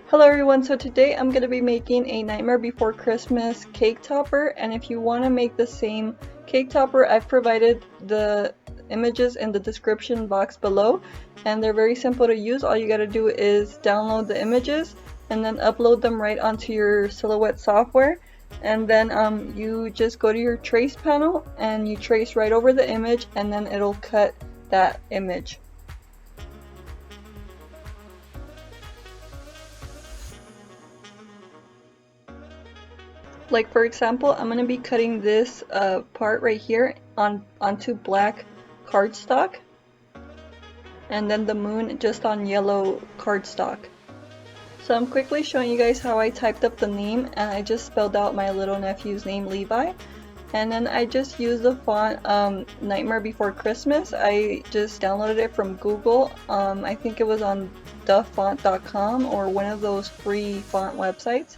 Hello everyone, so today I'm going to be making a Nightmare Before Christmas cake topper, and if you want to make the same cake topper, I've provided the images in the description box below, and they're very simple to use. All you got to do is download the images and then upload them right onto your Silhouette software, and then you just go to your trace panel and you trace right over the image, and then it'll cut that image. Like for example, I'm going to be cutting this part right here onto black cardstock, and then the moon just on yellow cardstock. So I'm quickly showing you guys how I typed up the name, and I just spelled out my little nephew's name, Levi. And then I just used the font Nightmare Before Christmas. I just downloaded it from Google. I think it was on thefont.com or one of those free font websites.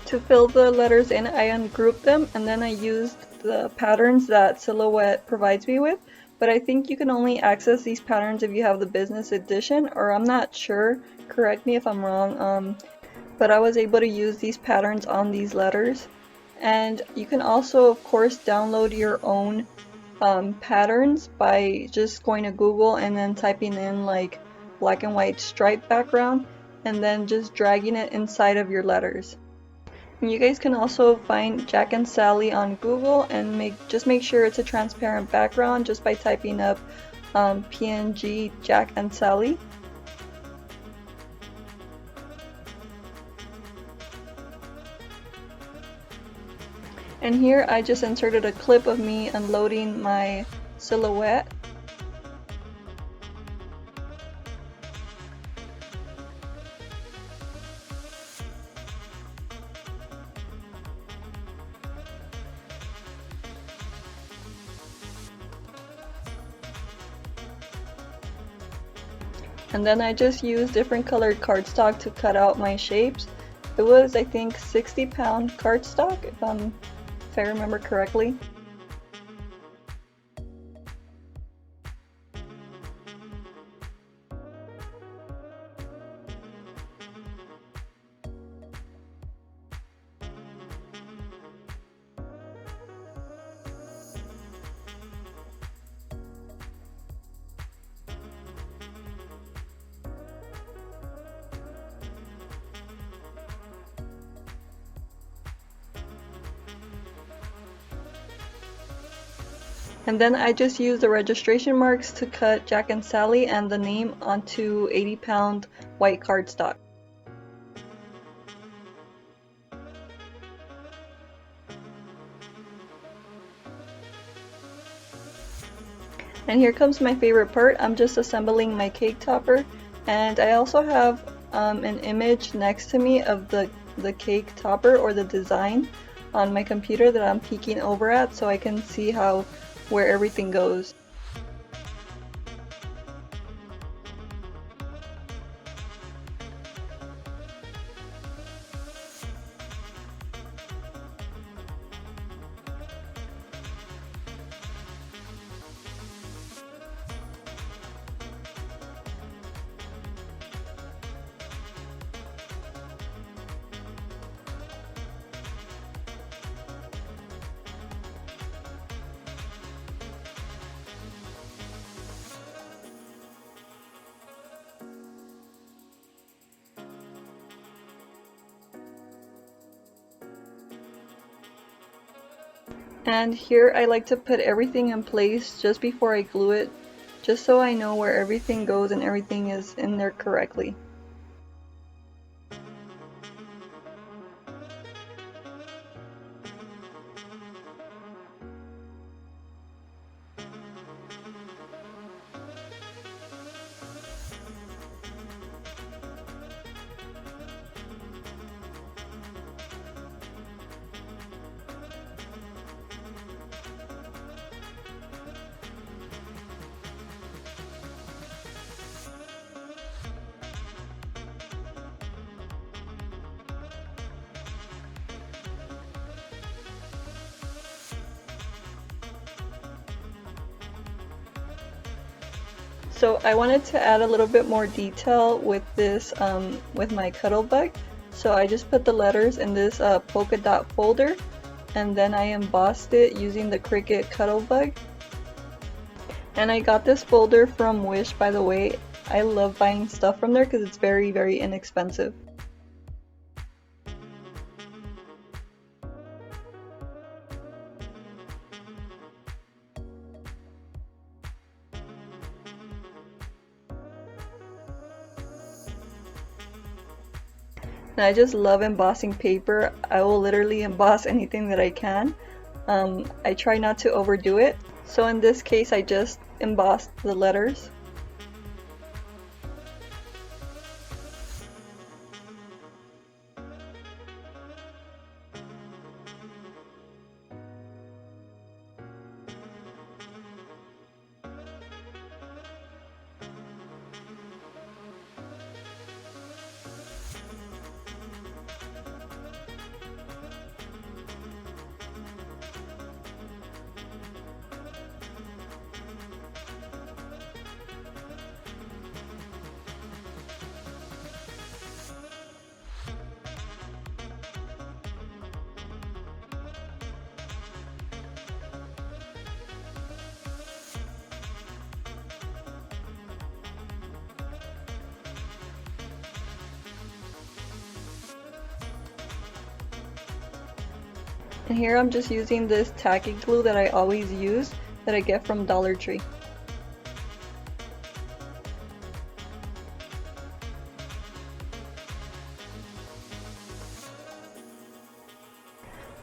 To fill the letters in, I ungrouped them and then I used the patterns that Silhouette provides me with, but I think you can only access these patterns if you have the business edition, or I'm not sure, correct me if I'm wrong, but I was able to use these patterns on these letters. And you can also of course download your own patterns by just going to Google and then typing in like black and white stripe background and then just dragging it inside of your letters. And you guys can also find Jack and Sally on Google and just make sure it's a transparent background just by typing up PNG Jack and Sally. And here I just inserted a clip of me unloading my Silhouette. And then I just used different colored cardstock to cut out my shapes. It was, I think, 60-pound cardstock, if I remember correctly. And then I just used the registration marks to cut Jack and Sally and the name onto 80-pound white cardstock. And here comes my favorite part. I'm just assembling my cake topper, and I also have an image next to me of the cake topper or the design on my computer that I'm peeking over at so I can see where everything goes. And here I like to put everything in place just before I glue it, just so I know where everything goes and everything is in there correctly. So I wanted to add a little bit more detail with this, with my Cuttlebug. So I just put the letters in this polka dot folder, and then I embossed it using the Cricut Cuttlebug. And I got this folder from Wish, by the way. I love buying stuff from there because it's very, very inexpensive. And I just love embossing paper. I will literally emboss anything that I can. I try not to overdo it. So in this case, I just embossed the letters. And here I'm just using this tacky glue that I always use, that I get from Dollar Tree.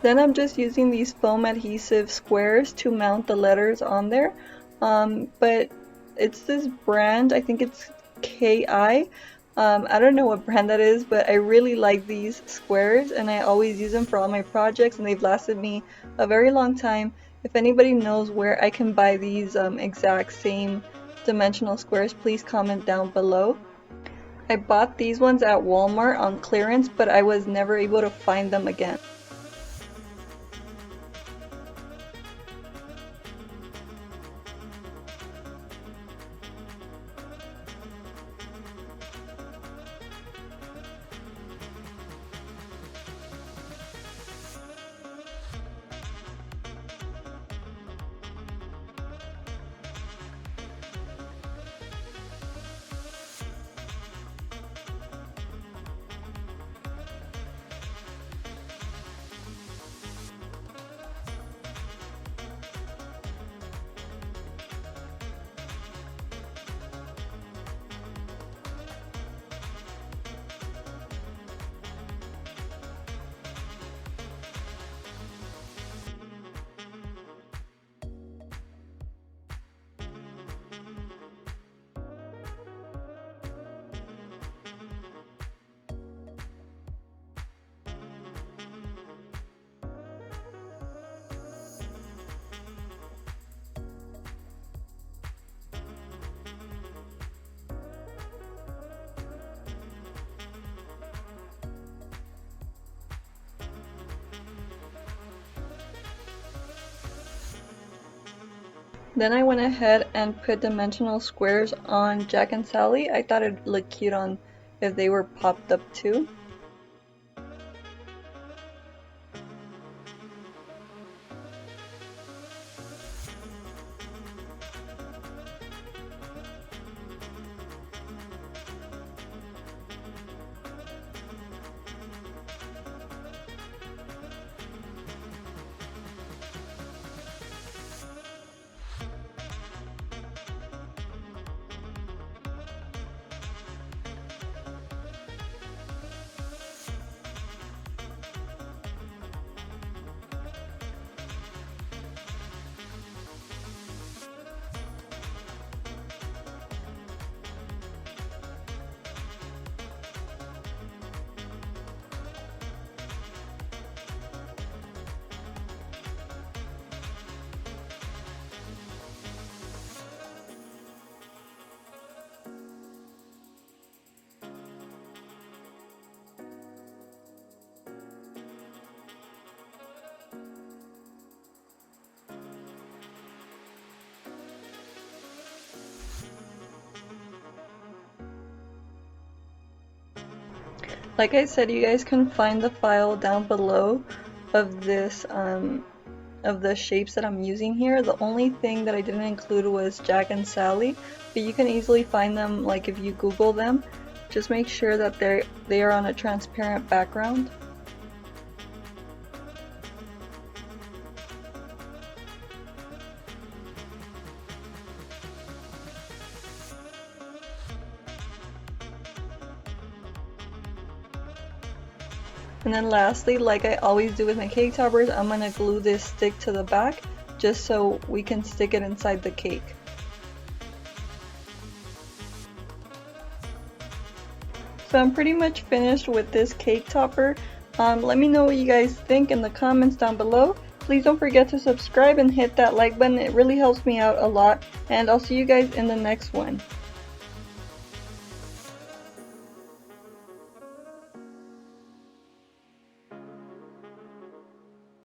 Then I'm just using these foam adhesive squares to mount the letters on there. But it's this brand, I think it's KI. I don't know what brand that is, but I really like these squares and I always use them for all my projects and they've lasted me a very long time. If anybody knows where I can buy these exact same dimensional squares, please comment down below. I bought these ones at Walmart on clearance, but I was never able to find them again. Then I went ahead and put dimensional squares on Jack and Sally. I thought it'd look cute on if they were popped up too. Like I said, you guys can find the file down below of this of the shapes that I'm using here. The only thing that I didn't include was Jack and Sally, but you can easily find them like if you Google them. Just make sure that they are on a transparent background. And then lastly, like I always do with my cake toppers, I'm going to glue this stick to the back just so we can stick it inside the cake. So I'm pretty much finished with this cake topper. Let me know what you guys think in the comments down below. Please don't forget to subscribe and hit that like button. It really helps me out a lot. And I'll see you guys in the next one.